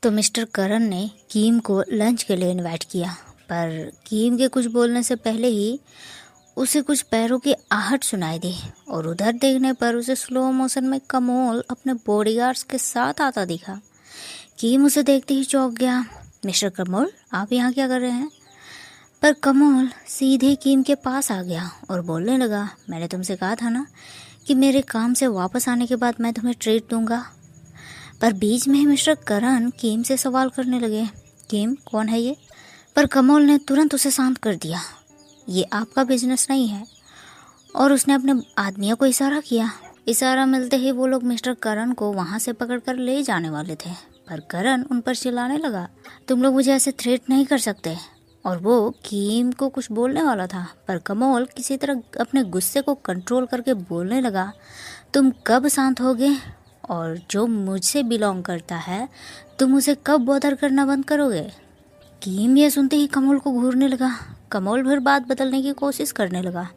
तो मिस्टर करण ने कीम को लंच के लिए इनवाइट किया, पर कीम के कुछ बोलने से पहले ही उसे कुछ पैरों की आहट सुनाई दी और उधर देखने पर उसे स्लो मोशन में कमोल अपने बॉडीगार्ड्स के साथ आता दिखा। कीम उसे देखते ही चौंक गया। मिस्टर कमोल, आप यहाँ क्या कर रहे हैं? पर कमोल सीधे कीम के पास आ गया और बोलने लगा, मैंने तुमसे कहा था ना कि मेरे काम से वापस आने के बाद मैं तुम्हें ट्रीट दूंगा। पर बीच में ही मिस्टर करण कीम से सवाल करने लगे, कीम कौन है ये? पर कमोल ने तुरंत उसे शांत कर दिया, ये आपका बिजनेस नहीं है। और उसने अपने आदमियों को इशारा किया। इशारा मिलते ही वो लोग मिस्टर करण को वहाँ से पकड़कर ले जाने वाले थे, पर करण उन पर चिल्लाने लगा, तुम लोग मुझे ऐसे थ्रेट नहीं कर सकते। और वो कीम को कुछ बोलने वाला था, पर कमोल किसी तरह अपने गुस्से को कंट्रोल करके बोलने लगा, तुम कब शांत होगे? और जो मुझसे बिलोंग करता है तुम उसे कब बॉदर करना बंद करोगे? कीम ये सुनते ही कमोल को घूरने लगा। कमोल फिर बात बदलने की कोशिश करने लगा,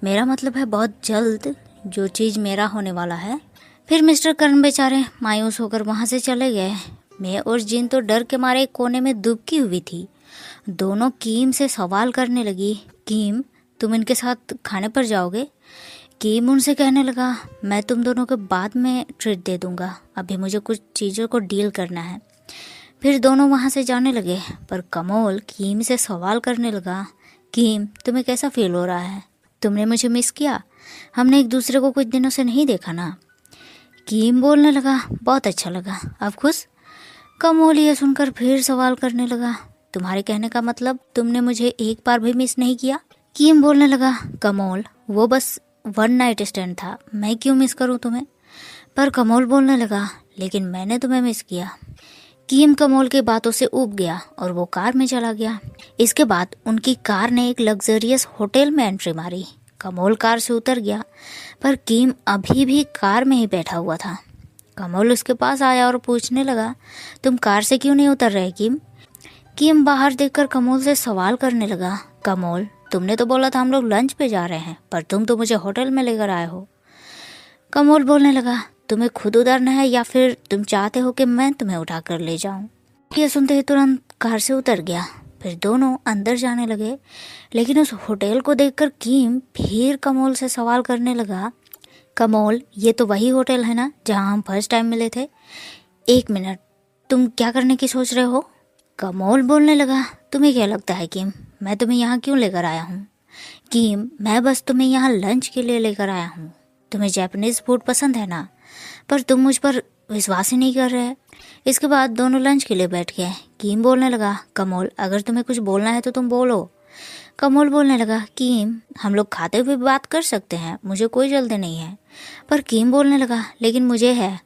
मेरा मतलब है बहुत जल्द जो चीज़ मेरा होने वाला है। फिर मिस्टर करण बेचारे मायूस होकर वहाँ से चले गए। मैं और जिन तो डर के मारे एक कोने में दुबकी हुई थी। दोनों कीम से सवाल करने लगी, कीम तुम इनके साथ खाने पर जाओगे? कीम उनसे कहने लगा, मैं तुम दोनों के बाद में ट्रीट दे दूंगा, अभी मुझे कुछ चीज़ों को डील करना है। फिर दोनों वहाँ से जाने लगे, पर कमोल कीम से सवाल करने लगा, कीम तुम्हें कैसा फील हो रहा है? तुमने मुझे मिस किया? हमने एक दूसरे को कुछ दिनों से नहीं देखा ना। कीम बोलने लगा, बहुत अच्छा लगा, अब खुश? कमोल ये सुनकर फिर सवाल करने लगा, तुम्हारे कहने का मतलब तुमने मुझे एक बार भी मिस नहीं किया? कीम बोलने लगा, कमोल वो बस वन नाइट स्टैंड था, मैं क्यों मिस करूं तुम्हें? पर कमोल बोलने लगा, लेकिन मैंने तुम्हें मिस किया। कीम कमोल की बातों से ऊब गया और वो कार में चला गया। इसके बाद उनकी कार ने एक लग्जरियस होटल में एंट्री मारी। कमोल कार से उतर गया, पर कीम अभी भी कार में ही बैठा हुआ था। कमोल उसके पास आया और पूछने लगा, तुम कार से क्यों नहीं उतर रहे कीम? कीम बाहर देखकर कमोल से सवाल करने लगा, कमोल तुमने तो बोला था हम लोग लंच पे जा रहे हैं, पर तुम तो मुझे होटल में लेकर आए हो। कमोल बोलने लगा, तुम्हें खुद उतरना है या फिर तुम चाहते हो कि मैं तुम्हें उठा कर ले जाऊं? ये सुनते ही तुरंत कार से उतर गया। फिर दोनों अंदर जाने लगे, लेकिन उस होटल को देखकर कीम फिर कमोल से सवाल करने लगा, कमोल ये तो वही होटल है ना जहां हम फर्स्ट टाइम मिले थे? एक मिनट, तुम क्या करने की सोच रहे हो? कमोल बोलने लगा, तुम्हें क्या लगता है कीम, मैं तुम्हें यहाँ क्यों लेकर आया हूँ? कीम मैं बस तुम्हें यहाँ लंच के लिए लेकर आया हूँ। तुम्हें जापानीज फूड पसंद है ना? पर तुम मुझ पर विश्वास ही नहीं कर रहे। इसके बाद दोनों लंच के लिए बैठ गए। कीम बोलने लगा, कमोल अगर तुम्हें कुछ बोलना है तो तुम बोलो। कमोल बोलने लगा, कीम हम लोग खाते हुए बात कर सकते हैं, मुझे कोई जल्दी नहीं है। पर कीम बोलने लगा, लेकिन मुझे है।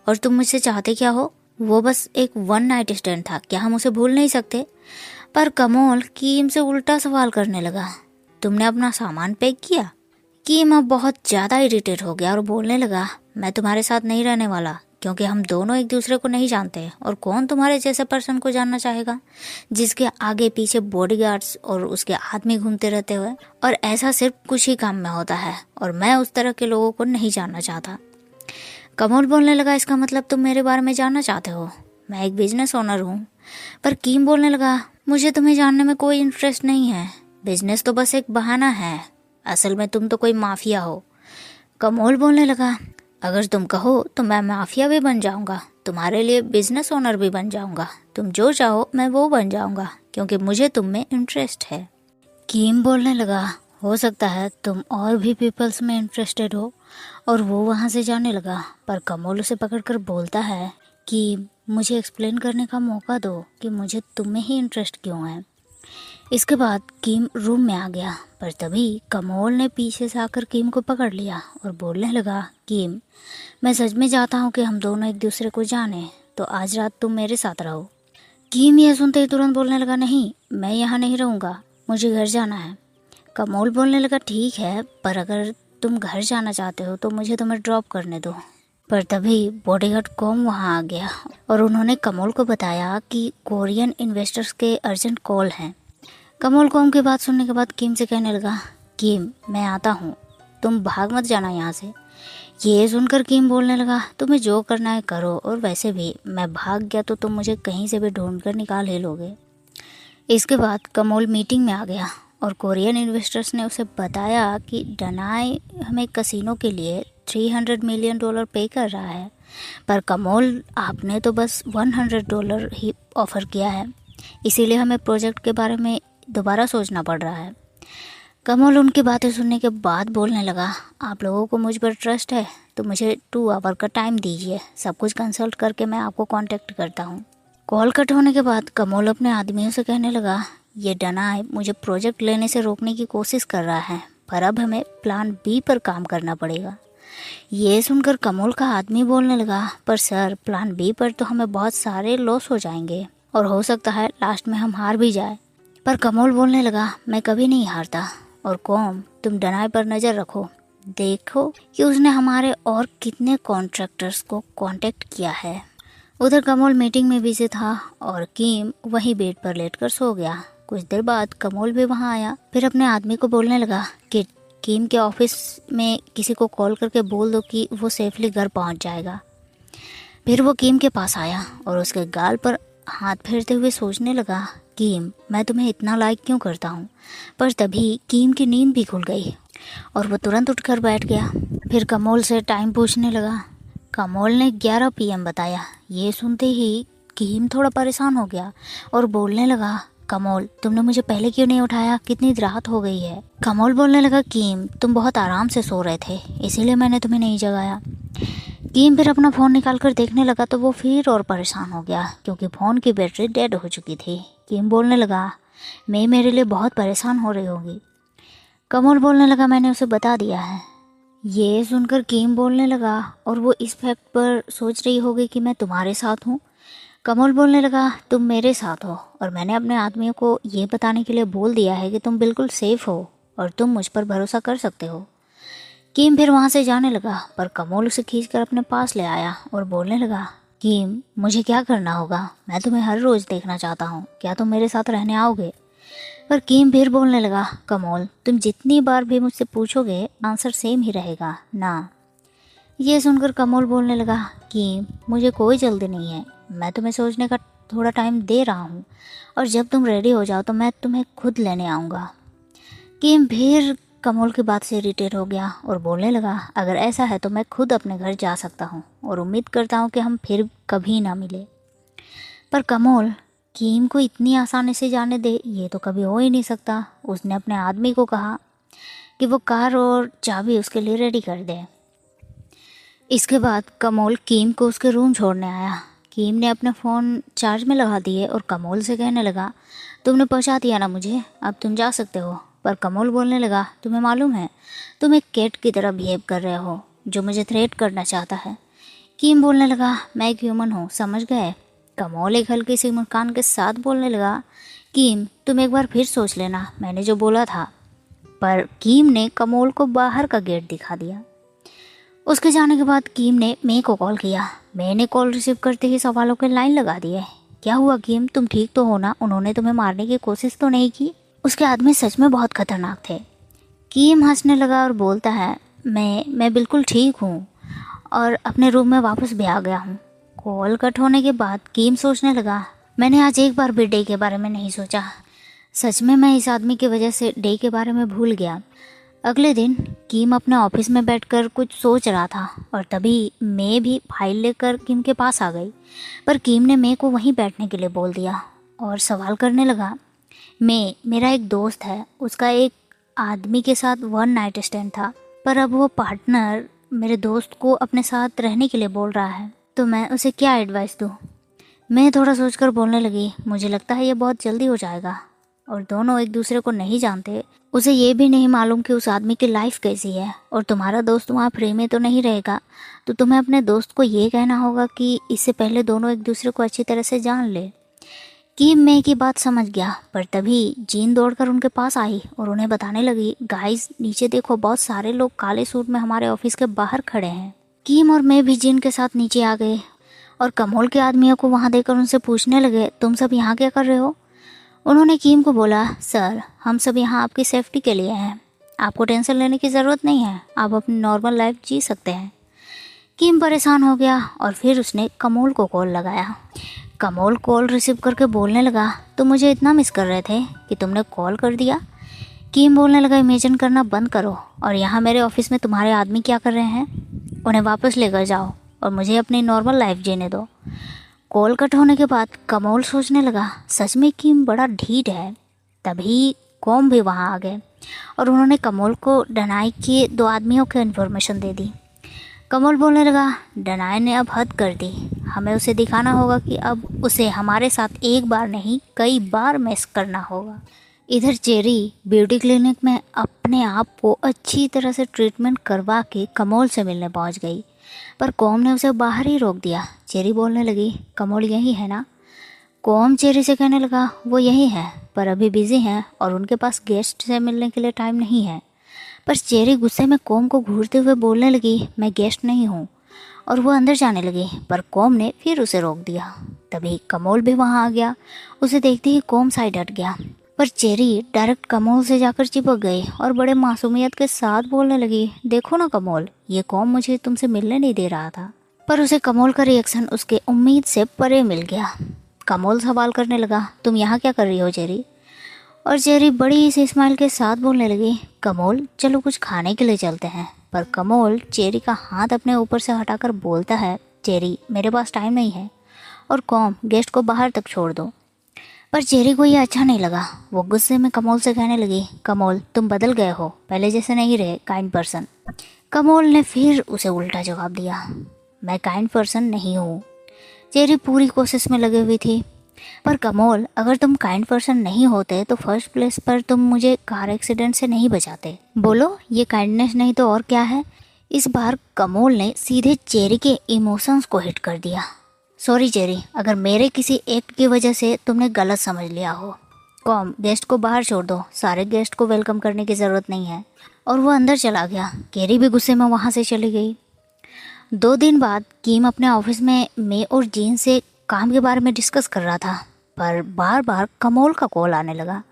और तुम मुझसे चाहते क्या हो? वो बस एक वन नाइट स्टैंड था, क्या हम उसे भूल नहीं सकते? पर कमोल कीम से उल्टा सवाल करने लगा, तुमने अपना सामान पैक किया? कीम अब बहुत ज़्यादा इरिटेट हो गया और बोलने लगा, मैं तुम्हारे साथ नहीं रहने वाला, क्योंकि हम दोनों एक दूसरे को नहीं जानते और कौन तुम्हारे जैसे पर्सन को जानना चाहेगा जिसके आगे पीछे बॉडीगार्ड्स और उसके आदमी घूमते रहते हुए, और ऐसा सिर्फ कुछ ही काम में होता है और मैं उस तरह के लोगों को नहीं जानना चाहता। कमोल बोलने लगा, इसका मतलब तुम मेरे बारे में जानना चाहते हो? मैं एक बिजनेस ओनर हूँ। पर कीम बोलने लगा, मुझे तुम्हें जानने में कोई इंटरेस्ट नहीं है, बिजनेस तो बस एक बहाना है, असल में तुम तो कोई माफिया हो। कमोल बोलने लगा, अगर तुम कहो तो मैं माफिया भी बन जाऊंगा, तुम्हारे लिए बिजनेस ओनर भी बन जाऊंगा, तुम जो चाहो मैं वो बन जाऊंगा, क्योंकि मुझे तुम में इंटरेस्ट है। कीम बोलने लगा, हो सकता है तुम और भी पीपल्स में इंटरेस्टेड हो, और वो वहाँ से जाने लगा। पर कमोल उसे पकड़कर बोलता है कि मुझे एक्सप्लेन करने का मौका दो कि मुझे तुम में ही इंटरेस्ट क्यों है। इसके बाद कीम रूम में आ गया, पर तभी कमोल ने पीछे से आकर कीम को पकड़ लिया और बोलने लगा, कीम मैं सच में चाहता हूँ कि हम दोनों एक दूसरे को जाने, तो आज रात तुम मेरे साथ रहो। कीम यह सुनते ही तुरंत बोलने लगा, नहीं मैं यहाँ नहीं रहूँगा, मुझे घर जाना है। कमोल बोलने लगा, ठीक है, पर अगर तुम घर जाना चाहते हो तो मुझे तुम्हें ड्रॉप करने दो। पर तभी बॉडीगार्ड कॉम वहाँ आ गया और उन्होंने कमोल को बताया कि कोरियन इन्वेस्टर्स के अर्जेंट कॉल हैं। कमोल कॉम की बात सुनने के बाद कीम से कहने लगा, कीम मैं आता हूँ, तुम भाग मत जाना यहाँ से। ये सुनकर किम बोलने लगा, तुम्हें जो करना है करो, और वैसे भी मैं भाग गया तो तुम मुझे कहीं से भी ढूंढ कर निकाल ही लोगे। इसके बाद कमोल मीटिंग में आ गया और कोरियन इन्वेस्टर्स ने उसे बताया कि डनाई हमें कसिनो के लिए $300 मिलियन पे कर रहा है, पर कमोल आपने तो बस $100 ही ऑफ़र किया है, इसीलिए हमें प्रोजेक्ट के बारे में दोबारा सोचना पड़ रहा है। कमल उनकी बातें सुनने के बाद बोलने लगा, आप लोगों को मुझ पर ट्रस्ट है तो मुझे 2 आवर का टाइम दीजिए, सब कुछ कंसल्ट करके मैं आपको कांटेक्ट करता हूँ। कॉल कट होने के बाद कमल अपने आदमियों से कहने लगा, ये डनाई मुझे प्रोजेक्ट लेने से रोकने की कोशिश कर रहा है, पर अब हमें प्लान बी पर काम करना पड़ेगा। ये सुनकर कमल का आदमी बोलने लगा, पर सर प्लान बी पर तो हमें बहुत सारे लॉस हो जाएंगे और हो सकता है लास्ट में हम हार भी जाए। पर कमल बोलने लगा, मैं कभी नहीं हारता, और कॉम तुम डनाई पर नज़र रखो, देखो कि उसने हमारे और कितने कॉन्ट्रैक्टर्स को कांटेक्ट किया है। उधर कमल मीटिंग में बिजी था और किम वहीं बेड पर लेटकर सो गया। कुछ देर बाद कमल भी वहां आया, फिर अपने आदमी को बोलने लगा कि किम के ऑफिस में किसी को कॉल करके बोल दो कि वो सेफली घर पहुंच जाएगा। फिर वो किम के पास आया और उसके गाल पर हाथ फेरते हुए सोचने लगा, किम मैं तुम्हें इतना लाइक क्यों करता हूँ। पर तभी किम की नींद भी खुल गई और वो तुरंत उठकर बैठ गया। फिर कमोल से टाइम पूछने लगा। कमोल ने 11 PM बताया। ये सुनते ही किम थोड़ा परेशान हो गया और बोलने लगा, कमोल तुमने मुझे पहले क्यों नहीं उठाया, कितनी रात हो गई है। कमोल बोलने लगा, किम तुम बहुत आराम से सो रहे थे इसीलिए मैंने तुम्हें नहीं जगाया। किम फिर अपना फ़ोन निकाल कर देखने लगा तो वो फिर और परेशान हो गया क्योंकि फ़ोन की बैटरी डेड हो चुकी थी। किम बोलने लगा, मैं मेरे लिए बहुत परेशान हो रही होगी। कमल बोलने लगा, मैंने उसे बता दिया है। ये सुनकर किम बोलने लगा, और वो इस फैक्ट पर सोच रही होगी कि मैं तुम्हारे साथ हूँ। कमल बोलने लगा, तुम मेरे साथ हो और मैंने अपने आदमियों को ये बताने के लिए बोल दिया है कि तुम बिल्कुल सेफ़ हो और तुम मुझ पर भरोसा कर सकते हो। किम फिर वहाँ से जाने लगा, पर कमल उसे खींचकर अपने पास ले आया और बोलने लगा, किम मुझे क्या करना होगा, मैं तुम्हें हर रोज़ देखना चाहता हूँ, क्या तुम मेरे साथ रहने आओगे। पर किम फिर बोलने लगा, कमल तुम जितनी बार भी मुझसे पूछोगे आंसर सेम ही रहेगा ना। ये सुनकर कमल बोलने लगा, किम मुझे कोई जल्दी नहीं है, मैं तुम्हें सोचने का थोड़ा टाइम दे रहा हूँ और जब तुम रेडी हो जाओ तो मैं तुम्हें खुद लेने आऊँगा। किम फिर कमल की बात से इरिटेट हो गया और बोलने लगा, अगर ऐसा है तो मैं खुद अपने घर जा सकता हूँ और उम्मीद करता हूँ कि हम फिर कभी ना मिले। पर कमल किम को इतनी आसानी से जाने दे ये तो कभी हो ही नहीं सकता। उसने अपने आदमी को कहा कि वो कार और चाबी उसके लिए रेडी कर दे। इसके बाद कमल किम को उसके रूम छोड़ने आया। किम ने अपने फ़ोन चार्ज में लगा दिए और कमल से कहने लगा, तुमने पहुंचा दिया ना मुझे, अब तुम जा सकते हो। पर कमल बोलने लगा, तुम्हें मालूम है तुम एक कैट की तरह बिहेव कर रहे हो जो मुझे थ्रेट करना चाहता है। किम बोलने लगा, मैं एक ह्यूमन हूँ, समझ गए। कमल एक हल्की सी मुस्कान के साथ बोलने लगा, किम तुम एक बार फिर सोच लेना मैंने जो बोला था। पर किम ने कमल को बाहर का गेट दिखा दिया। उसके जाने के बाद किम ने मे को कॉल किया। मैंने कॉल रिसीव करते ही सवालों के लाइन लगा दिए। क्या हुआ किम, तुम ठीक तो हो ना, उन्होंने तुम्हें मारने की कोशिश तो नहीं की। उसके आदमी सच में बहुत खतरनाक थे। किम हंसने लगा और बोलता है, मैं बिल्कुल ठीक हूँ और अपने रूम में वापस भी आ गया हूँ। कॉल कट होने के बाद किम सोचने लगा, मैंने आज एक बार भी डे के बारे में नहीं सोचा। सच में मैं इस आदमी की वजह से डे के बारे में भूल गया। अगले दिन किम अपने ऑफिस में बैठकर कुछ सोच रहा था और तभी मे भी फाइल लेकर किम के पास आ गई। पर किम ने मे को वहीं बैठने के लिए बोल दिया और सवाल करने लगा, मेरा एक दोस्त है, उसका एक आदमी के साथ 1 नाइट स्टैंड था, पर अब वो पार्टनर मेरे दोस्त को अपने साथ रहने के लिए बोल रहा है, तो मैं उसे क्या एडवाइस दूँ। मैं थोड़ा सोचकर बोलने लगी, मुझे लगता है ये बहुत जल्दी हो जाएगा और दोनों एक दूसरे को नहीं जानते। उसे ये भी नहीं मालूम कि उस आदमी की लाइफ कैसी है और तुम्हारा दोस्त वहाँ फ्री में तो नहीं रहेगा, तो तुम्हें अपने दोस्त को ये कहना होगा कि इससे पहले दोनों एक दूसरे को अच्छी तरह से जान ले। किम मे की बात समझ गया, पर तभी जीन दौड़कर उनके पास आई और उन्हें बताने लगी, गाइस नीचे देखो, बहुत सारे लोग काले सूट में हमारे ऑफिस के बाहर खड़े हैं। किम और मैं भी जीन के साथ नीचे आ गए और कमोल के आदमियों को वहाँ देखकर उनसे पूछने लगे, तुम सब यहाँ क्या कर रहे हो। उन्होंने किम को बोला, सर हम सब यहाँ आपकी सेफ्टी के लिए हैं, आपको टेंशन लेने की ज़रूरत नहीं है, आप अपनी नॉर्मल लाइफ जी सकते हैं। किम परेशान हो गया और फिर उसने कमोल को कॉल लगाया। कमोल कॉल रिसीव करके बोलने लगा, तुम मुझे इतना मिस कर रहे थे कि तुमने कॉल कर दिया। किम बोलने लगा, इमेजिन करना बंद करो और यहाँ मेरे ऑफिस में तुम्हारे आदमी क्या कर रहे हैं, उन्हें वापस लेकर जाओ और मुझे अपनी नॉर्मल लाइफ जीने दो। कॉल कट होने के बाद कमोल सोचने लगा, सच में किम बड़ा ढीठ है। तभी कॉम भी वहाँ आ गए और उन्होंने कमोल को डनाई के 2 आदमियों की इन्फॉर्मेशन दे दी। कमोल बोलने लगा, डनाई ने अब हद कर दी, हमें उसे दिखाना होगा कि अब उसे हमारे साथ एक बार नहीं कई बार मिस करना होगा। इधर चेरी ब्यूटी क्लिनिक में अपने आप को अच्छी तरह से ट्रीटमेंट करवा के कमोल से मिलने पहुंच गई, पर कॉम ने उसे बाहर ही रोक दिया। चेरी बोलने लगी, कमोल यही है ना? कॉम चेरी से कहने लगा, वो यही है पर अभी बिजी हैं और उनके पास गेस्ट से मिलने के लिए टाइम नहीं है। पर चेरी गुस्से में कॉम को घूरते हुए बोलने लगी, मैं गेस्ट नहीं हूँ, और वो अंदर जाने लगी पर कॉम ने फिर उसे रोक दिया। तभी कमोल भी वहाँ आ गया। उसे देखते ही कॉम साइड हट गया, पर चेरी डायरेक्ट कमोल से जाकर चिपक गई और बड़े मासूमियत के साथ बोलने लगी, देखो ना कमोल, ये कॉम मुझे तुमसे मिलने नहीं दे रहा था। पर उसे कमोल का रिएक्शन उसके उम्मीद से परे मिल गया। कमोल सवाल करने लगा, तुम यहाँ क्या कर रही हो चेरी? और चेरी बड़ी सी स्माइल के साथ बोलने लगी, कमोल चलो कुछ खाने के लिए चलते हैं। पर कमोल चेरी का हाथ अपने ऊपर से हटाकर बोलता है, चेरी मेरे पास टाइम नहीं है और कॉम गेस्ट को बाहर तक छोड़ दो। पर चेरी को ये अच्छा नहीं लगा। वो गुस्से में कमोल से कहने लगी, कमोल तुम बदल गए हो, पहले जैसे नहीं रहे काइंड पर्सन। कमोल ने फिर उसे उल्टा जवाब दिया, मैं काइंड पर्सन नहीं हूँ। चेरी पूरी कोशिश में लगी हुई थी, पर कमोल अगर तुम काइंड पर्सन नहीं होते तो फर्स्ट प्लेस पर तुम मुझे कार एक्सीडेंट से नहीं बचाते। बोलो ये काइंडनेस नहीं तो और क्या है? इस बार कमोल ने सीधे चेरी के इमोशंस को हिट कर दिया। सॉरी चेरी, अगर मेरे किसी एक्ट की वजह से तुमने गलत समझ लिया हो। कॉम गेस्ट को बाहर छोड़ दो, सारे गेस्ट को वेलकम करने की ज़रूरत नहीं है। और वो अंदर चला गया। चेरी भी गुस्से में वहाँ से चली गई। 2 दिन बाद किम अपने ऑफिस में मे और जीन से काम के बारे में डिस्कस कर रहा था, पर बार बार कमोल का कॉल आने लगा।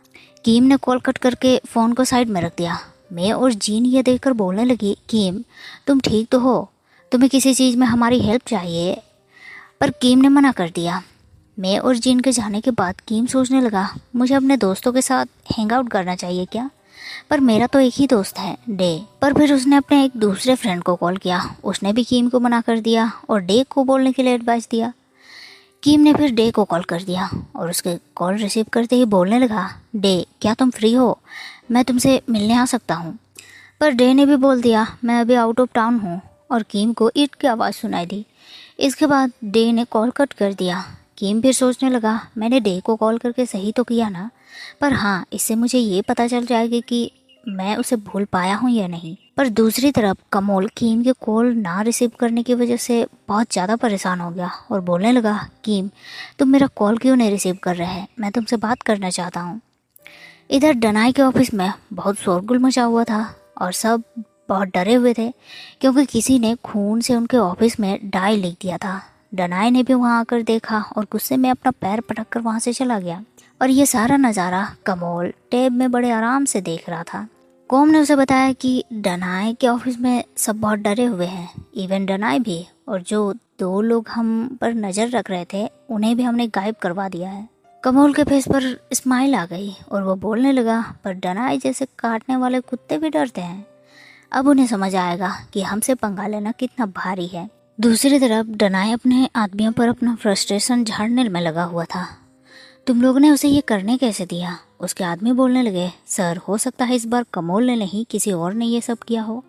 किम ने कॉल कट करके फ़ोन को साइड में रख दिया। मे और जीन ये देखकर बोलने लगी, किम तुम ठीक तो हो? तुम्हें किसी चीज़ में हमारी हेल्प चाहिए? पर किम ने मना कर दिया। मे और जीन के जाने के बाद किम सोचने लगा, मुझे अपने दोस्तों के साथ हैंग आउट करना चाहिए क्या? पर मेरा तो एक ही दोस्त है, डे। पर फिर उसने अपने एक दूसरे फ्रेंड को कॉल किया। उसने भी किम को मना कर दिया और डे को बोलने के लिए एडवाइस दिया। किम ने फिर डे को कॉल कर दिया और उसके कॉल रिसीव करते ही बोलने लगा, डे क्या तुम फ्री हो? मैं तुमसे मिलने आ सकता हूँ। पर डे ने भी बोल दिया, मैं अभी आउट ऑफ टाउन हूँ। और किम को ईट की आवाज़ सुनाई दी। इसके बाद डे ने कॉल कट कर दिया। किम फिर सोचने लगा, मैंने डे को कॉल करके सही तो किया ना, पर हाँ इससे मुझे ये पता चल जाएगा कि मैं उसे भूल पाया हूँ या नहीं। पर दूसरी तरफ कमोल किम के कॉल ना रिसीव करने की वजह से बहुत ज़्यादा परेशान हो गया और बोलने लगा, किम तुम मेरा कॉल क्यों नहीं रिसीव कर रहे हैं? मैं तुमसे बात करना चाहता हूँ। इधर डनाई के ऑफिस में बहुत शोरगुल मचा हुआ था और सब बहुत डरे हुए थे क्योंकि किसी ने खून से उनके ऑफिस में डाई लिख दिया था। डनाई ने भी वहाँ आकर देखा और गुस्से में अपना पैर पटक कर वहाँ से चला गया। और ये सारा नज़ारा कमोल टैब में बड़े आराम से देख रहा था। कॉम ने उसे बताया कि डनाई के ऑफिस में सब बहुत डरे हुए हैं, इवन डनाई भी, और जो 2 लोग हम पर नज़र रख रहे थे उन्हें भी हमने गायब करवा दिया है। कमोल के फेस पर स्माइल आ गई और वो बोलने लगा, पर डनाई जैसे काटने वाले कुत्ते भी डरते हैं। अब उन्हें समझ आएगा कि हमसे पंगा लेना कितना भारी है। दूसरी तरफ डनाई अपने आदमियों पर अपना फ्रस्ट्रेशन झाड़ने में लगा हुआ था। तुम लोगों ने उसे ये करने कैसे दिया? उसके आदमी बोलने लगे, सर हो सकता है इस बार कमोल ने नहीं किसी और ने ये सब किया हो।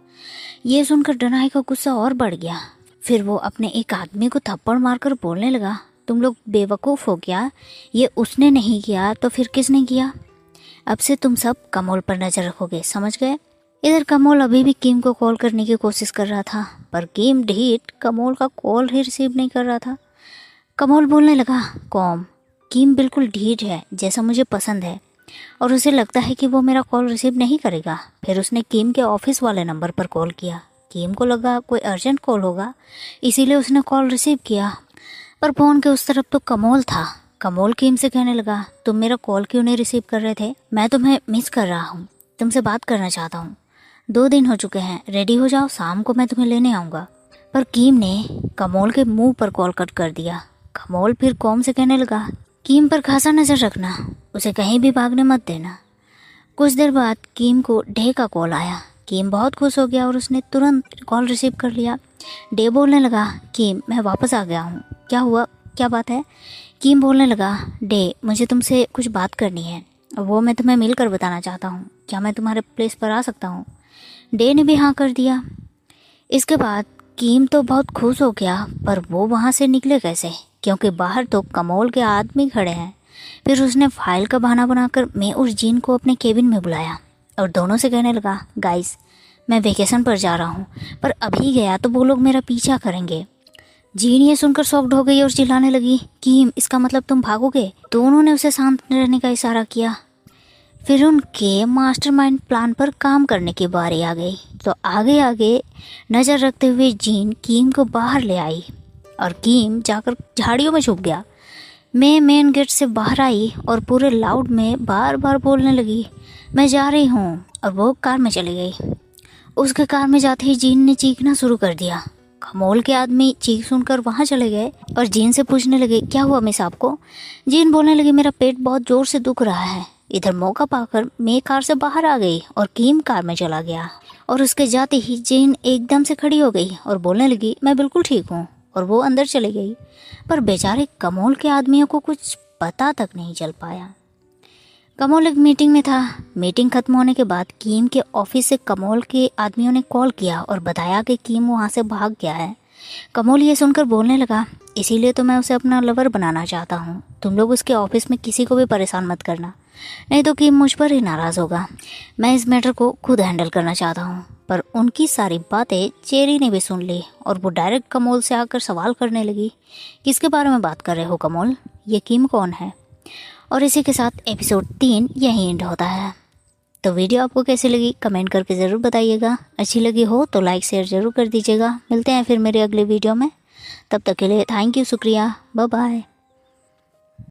ये सुनकर डनाई का गुस्सा और बढ़ गया। फिर वो अपने एक आदमी को थप्पड़ मारकर बोलने लगा, तुम लोग बेवकूफ़ हो क्या? ये उसने नहीं किया तो फिर किसने किया? अब से तुम सब कमोल पर नज़र रखोगे, समझ गए? इधर कमोल अभी भी किम को कॉल करने की कोशिश कर रहा था, पर किम ढीठ कमोल का कॉल ही रिसीव नहीं कर रहा था। कमोल बोलने लगा, कॉम किम बिल्कुल ढीठ है जैसा मुझे पसंद है और उसे लगता है कि वो मेरा कॉल रिसीव नहीं करेगा। फिर उसने किम के ऑफिस वाले नंबर पर कॉल किया। किम को लगा कोई अर्जेंट कॉल होगा, इसीलिए उसने कॉल रिसीव किया, पर फ़ोन के उस तरफ तो कमोल था। कमोल किम से कहने लगा, तुम मेरा कॉल क्यों नहीं रिसीव कर रहे थे? मैं तुम्हें मिस कर रहा हूँ, तुमसे बात करना चाहता हूँ। 2 दिन हो चुके हैं, रेडी हो जाओ, शाम को मैं तुम्हें लेने आऊँगा। पर कीम ने कमोल के मुंह पर कॉल कट कर दिया। कमोल फिर कॉम से कहने लगा, कीम पर खासा नज़र रखना, उसे कहीं भी भागने मत देना। कुछ देर बाद कीम को डे का कॉल आया। कीम बहुत खुश हो गया और उसने तुरंत कॉल रिसीव कर लिया। डे बोलने लगा, कीम मैं वापस आ गया हूँ, क्या हुआ, क्या बात है? कीम बोलने लगा, डे मुझे तुमसे कुछ बात करनी है, वो मैं तुम्हें मिलकर बताना चाहता हूँ, क्या मैं तुम्हारे प्लेस पर आ सकता हूँ? डे ने भी हाँ कर दिया। इसके बाद कीम तो बहुत खुश हो गया, पर वो वहाँ से निकले कैसे, क्योंकि बाहर तो कमोल के आदमी खड़े हैं। फिर उसने फाइल का बहाना बनाकर मैं और जीन को अपने केबिन में बुलाया और दोनों से कहने लगा, गाइस मैं वेकेशन पर जा रहा हूँ, पर अभी गया तो वो लोग मेरा पीछा करेंगे। जीन ये सुनकर शॉक्ड हो गई और चिल्लाने लगी, कीम इसका मतलब तुम भागोगे? दोनों ने उसे शांत रहने का इशारा किया। फिर उनके मास्टरमाइंड प्लान पर काम करने की बारी आ गई। तो आगे आगे नज़र रखते हुए जीन कीम को बाहर ले आई और कीम जाकर झाड़ियों में छुप गया। मैं मेन गेट से बाहर आई और पूरे लाउड में बार बार बोलने लगी, मैं जा रही हूँ, और वो कार में चली गई। उसके कार में जाते ही जीन ने चीखना शुरू कर दिया। कमोल के आदमी चीख सुनकर वहाँ चले गए और जीन से पूछने लगे, क्या हुआ मिस आपको? जीन बोलने लगी, मेरा पेट बहुत ज़ोर से दुख रहा है। इधर मौका पाकर मैं कार से बाहर आ गई और कीम कार में चला गया, और उसके जाते ही जीन एकदम से खड़ी हो गई और बोलने लगी, मैं बिल्कुल ठीक हूँ, और वो अंदर चली गई। पर बेचारे कमोल के आदमियों को कुछ पता तक नहीं चल पाया। कमोल एक मीटिंग में था। मीटिंग खत्म होने के बाद कीम के ऑफिस से कमोल के आदमियों ने कॉल किया और बताया कि कीम वहाँ से भाग गया है। कमोल ये सुनकर बोलने लगा, इसीलिए तो मैं उसे अपना लवर बनाना चाहता हूँ। तुम लोग उसके ऑफिस में किसी को भी परेशान मत करना, नहीं तो कीम मुझ पर ही नाराज़ होगा। मैं इस मैटर को खुद हैंडल करना चाहता हूँ। पर उनकी सारी बातें चेरी ने भी सुन ली और वो डायरेक्ट कमोल से आकर सवाल करने लगी, किसके बारे में बात कर रहे हो कमोल? ये कीम कौन है? और इसी के साथ एपिसोड 3 यहीं एंड होता है। तो वीडियो आपको कैसी लगी कमेंट करके ज़रूर बताइएगा। अच्छी लगी हो तो लाइक शेयर ज़रूर कर दीजिएगा। मिलते हैं फिर मेरे अगले वीडियो में, तब तक के लिए थैंक यू, शुक्रिया, बाय बाय।